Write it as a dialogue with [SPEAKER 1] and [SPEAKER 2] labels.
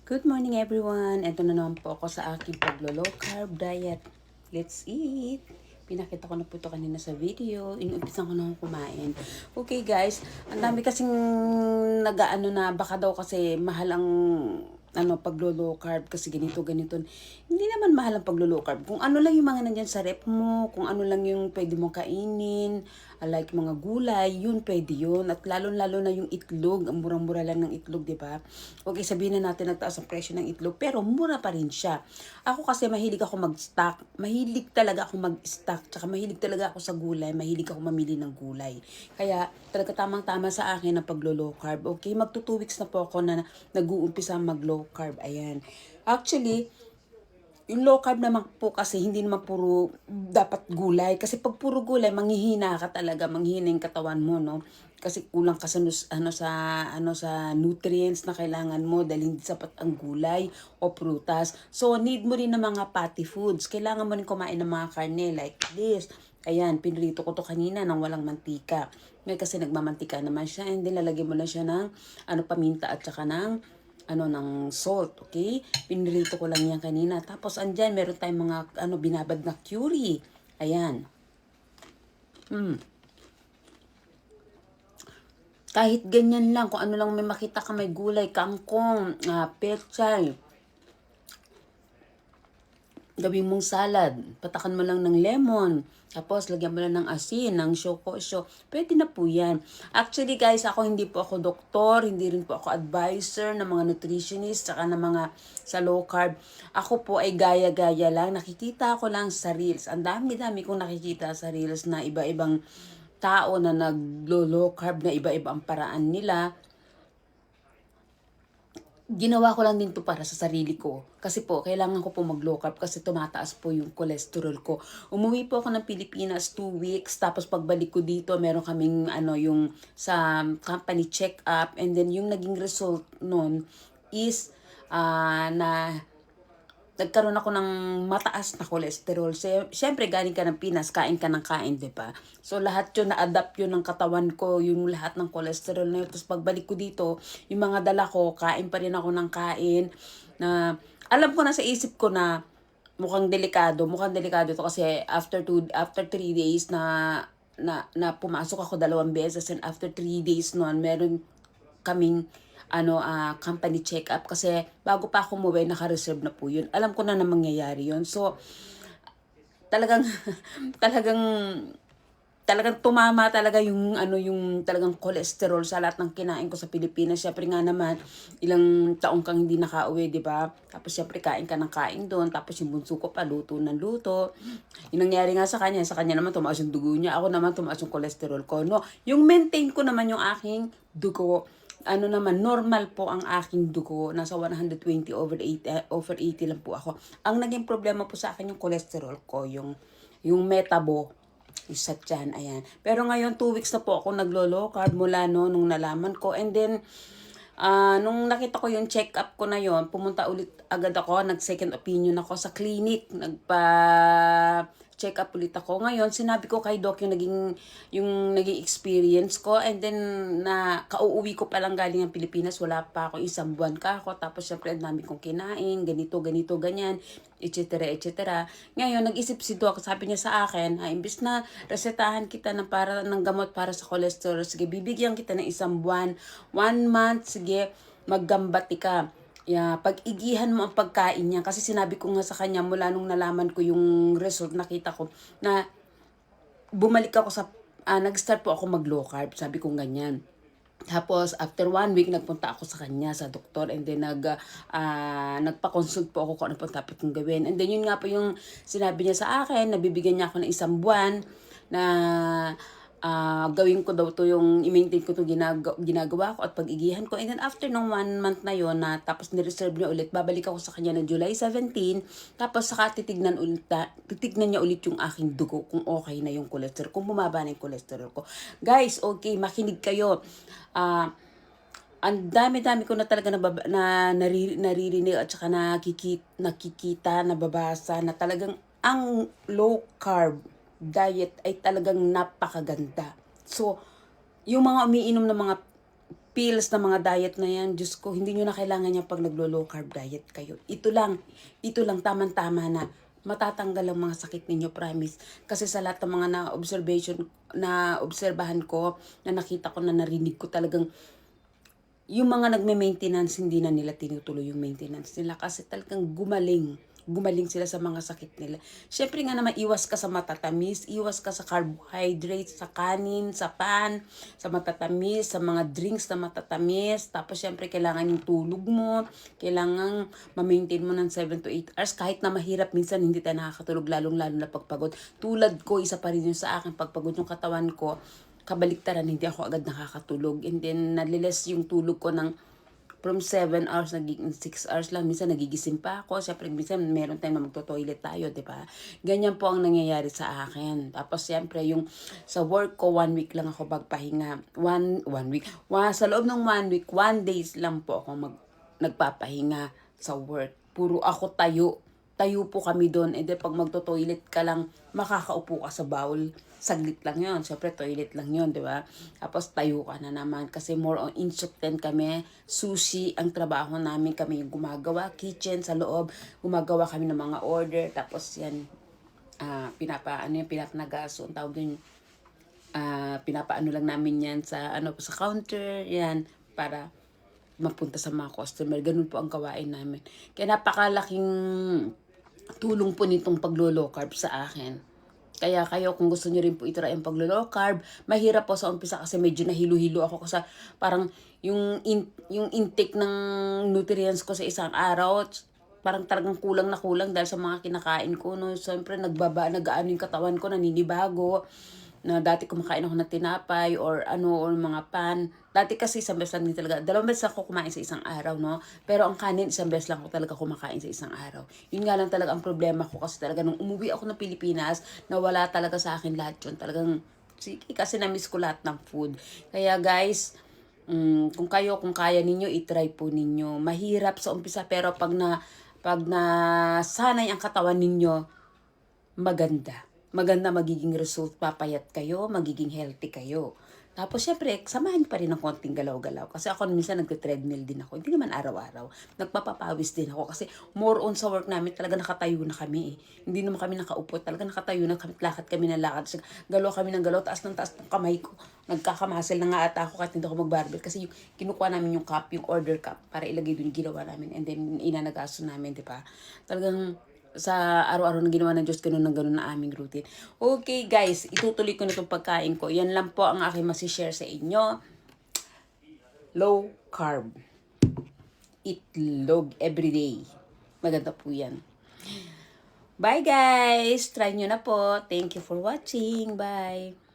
[SPEAKER 1] Good morning everyone! Ito na naman po ako sa aking paglo-low carb diet. Let's eat! Pinakita ko na po ito kanina sa video. Inumpisan ko na kumain. Okay guys, ang dami kasing nag-ano na baka daw kasi mahal ang paglo-low carb kasi ganito. Hindi naman mahal ang paglo-low carb. Kung ano lang yung mga nandyan sa rep mo, kung ano lang yung pwede mong kainin, like mga gulay, yun pwede yun. At lalo-lalo na yung itlog, ang murang-mura lang ng itlog, di ba? Okay, sabihin na natin nagtaas ang presyo ng itlog, pero mura pa rin siya. Ako kasi mahilig ako mag-stock, mahilig talaga ako mag-stock, tsaka mahilig talaga ako sa gulay, mahilig ako mamili ng gulay. Kaya talaga tamang-tama sa akin ang paglo-low carb. Okay, magto 2 weeks na po ako na nag-uumpisa mag-low carb. Ayan. Actually, yung low carb naman po kasi hindi naman puro dapat gulay. Kasi pag puro gulay, manghihina ka talaga, manghihina yung katawan mo, no? Kasi kulang ka sa sa nutrients na kailangan mo dahil hindi sapat ang gulay o prutas. So need mo rin ng mga fatty foods. Kailangan mo rin kumain ng mga karne like this. Ayan, pinrito ko to kanina nang walang mantika. Ngayon kasi nagmamantika naman siya and then lalagyan mo lang siya ng paminta at saka ng salt, okay? Pinrito ko lang yan kanina. Tapos andyan, meron tayong mga binabad na curry. Ayan. Kahit ganyan lang, kung ano lang may makita ka, may gulay, kangkong, pechay, gawin mong salad, patakan mo lang ng lemon, tapos lagyan mo lang ng asin, ng shokoso, pwede na po yan. Actually guys, ako hindi po ako doktor, hindi rin po ako advisor ng mga nutritionist, saka ng mga sa low carb. Ako po ay gaya-gaya lang, nakikita ko lang sa reels. Ang dami-dami kong nakikita sa reels na iba-ibang tao na nag-low carb na iba-iba ang paraan nila. Ginawa ko lang din to para sa sarili ko. Kasi po, kailangan ko po mag-low carb kasi tumataas po yung cholesterol ko. Umuwi po ako ng Pilipinas 2 weeks. Tapos pagbalik ko dito, meron kaming yung sa company check-up. And then yung naging result nun is na nagkaroon ako ng mataas na cholesterol. Siyempre, galing ka ng Pinas, kain ka ng kain, di ba? So, lahat yun, na-adapt yun ng katawan ko, yung lahat ng cholesterol na yun. Tapos, pagbalik ko dito, yung mga dala ko, kain pa rin ako ng kain. Na, alam ko na sa isip ko na mukhang delikado to kasi after 3 days na pumasok ako 2 beses and after 3 days noon meron kaming company check-up kasi bago pa ako umuwi, naka-reserve na po yun. Alam ko na mangyayari yun. So, talagang, talagang, talagang tumama talaga yung talagang cholesterol sa lahat ng kinain ko sa Pilipinas. Syempre nga naman, ilang taong kang hindi nakauwi, di ba? Tapos syempre kain ka ng kain doon. Tapos yung bunso ko pa, luto ng luto. Yung nangyari nga sa kanya naman tumaas yung dugo niya. Ako naman tumaas yung cholesterol ko. No, yung maintain ko naman yung aking dugo. Normal po ang aking dugo. Nasa 120 over 80 lang po ako. Ang naging problema po sa akin yung cholesterol ko, yung metabo, isa dyan, ayan. Pero ngayon, 2 weeks na po ako naglo-low carb mula nung nalaman ko. And then, nung nakita ko yung check-up ko na yon, pumunta ulit agad ako, nag-second opinion ako sa clinic, check up ulit ako. Ngayon, sinabi ko kay Doc yung naging experience ko. And then, kauuwi ko pa lang galing ng Pilipinas. Wala pa ako, 1 buwan ka ako. Tapos, syempre, ang dami kong kinain. Ganito, ganyan, etc. Ngayon, nag-isip si Doc. Sabi niya sa akin, imbis na resetahan kita ng gamot para sa cholesterol, sige, bibigyan kita ng 1 buwan. 1 month, sige, maggambati ka. Pag-igihan mo ang pagkain niya. Kasi sinabi ko nga sa kanya mula nung nalaman ko yung result, nakita ko na bumalik ako nag-start po ako mag-low carb. Sabi ko ganyan. Tapos, after 1 week, nagpunta ako sa kanya, sa doktor, and then nagpa-consult po ako kung ano po dapat kong gawin. And then, yun nga po yung sinabi niya sa akin, nabibigyan niya ako ng 1 buwan na gawin ko daw to yung i-maintain ko to ginagawa ko at pag-igihan ko. And then after ng 1 month na yon na tapos ni-reserve niya ulit, babalik ako sa kanya ng July 17, tapos saka titignan niya ulit yung aking dugo kung okay na yung cholesterol, kung bumaba na yung cholesterol ko. Guys, okay, makinig kayo. Ang dami-dami ko na talaga naririnig at saka nakikita, nababasa na talagang ang low carb diet ay talagang napakaganda. So, yung mga umiinom ng mga pills na mga diet na yan, Diyos ko, hindi nyo na kailangan yan pag naglo-low carb diet kayo. Ito lang, tamang-tama na. Matatanggal ang mga sakit ninyo, promise. Kasi sa lahat ng mga na-obserbahan ko, na nakita ko, na narinig ko, talagang yung mga nagme-maintenance, hindi na nila tinutuloy yung maintenance nila kasi talagang gumaling sila sa mga sakit nila. Syempre nga naman, iwas ka sa matatamis, iwas ka sa carbohydrates, sa kanin, sa pan, sa matatamis, sa mga drinks na matatamis. Tapos syempre kailangan yung tulog mo, kailangan ma-maintain mo ng 7 to 8 hours. Kahit na mahirap, minsan hindi tayo nakakatulog, lalong-lalo na pagpagod. Tulad ko, isa pa rin yun sa akin, pagpagod yung katawan ko, kabaliktaran, hindi ako agad nakakatulog. And then, naliles yung tulog ko ng from 7 hours, nagiging 6 hours lang. Minsan nagigising pa ako. Siyempre, minsan meron tayong magto-toilet tayo, di ba? Ganyan po ang nangyayari sa akin. Tapos, siyempre, yung sa work ko, 1 week lang ako magpahinga. One week. Sa loob ng 1 week, 1 days lang po ako nagpapahinga sa work. Puro ako tayo. Tayo po kami doon. And then, pag magto-toilet ka lang, makakaupo ka sa bowl. Saglit lang yon. Siyempre, toilet lang yon, di ba? Tapos, tayo ka na naman. Kasi more on instant kami. Sushi, ang trabaho namin. Kami yung gumagawa. Kitchen sa loob. Gumagawa kami ng mga order. Tapos, yan. Pinapanagaso. Ang tawag yun. Pinapaano lang namin yan sa counter. Yan. Para mapunta sa mga customer. Ganun po ang gawain namin. Kaya napakalaking tulong po nitong paglo-low carb sa akin. Kaya kayo, kung gusto nyo rin po itry ang paglo-low carb, mahirap po sa umpisa kasi medyo nahilo-hilo ako kasi parang yung intake ng nutrients ko sa isang araw, parang talagang kulang na kulang dahil sa mga kinakain ko. No? Siyempre, nag-aano yung katawan ko, naninibago. Na dati kumakain ako ng tinapay or mga pan. Dati kasi isang beses lang din talaga. 2 beses ako kumain sa isang araw, no? Pero ang kanin, isang beses lang ako talaga kumakain sa isang araw. Yun nga lang talaga ang problema ko kasi talaga nung umuwi ako ng Pilipinas, nawala talaga sa akin lahat yun. Talagang, sige, kasi na-miss ko lahat ng food. Kaya guys, kung kaya ninyo, itry po ninyo. Mahirap sa umpisa pero pag sanay ang katawan ninyo, maganda magiging result, papayat kayo, magiging healthy kayo. Tapos syempre, samahan pa rin ng konting galaw-galaw. Kasi ako minsan nagte-treadmill din ako. Hindi naman araw-araw. Nagpapapawis din ako. Kasi more on sa work namin, talaga nakatayo na kami eh. Hindi naman kami nakaupo. Talaga nakatayo na kami. Lakad kami ng lakad. Galaw kami ng galaw. Taas ng kamay ko. Nagkakamasel na nga ata ako kahit hindi ako mag-barbell. Kasi yung kinukuha namin yung cup, yung order cup, para ilagay doon yung ginawa namin. And then inanagaso namin, di ba? Talagang sa araw-araw na ginawa ng Diyos, ganun na aming routine. Okay guys, itutuloy ko na itong pagkain ko. Yan lang po ang aking masishare sa inyo. Low carb. Itlog everyday. Maganda po yan. Bye guys! Try nyo na po. Thank you for watching. Bye!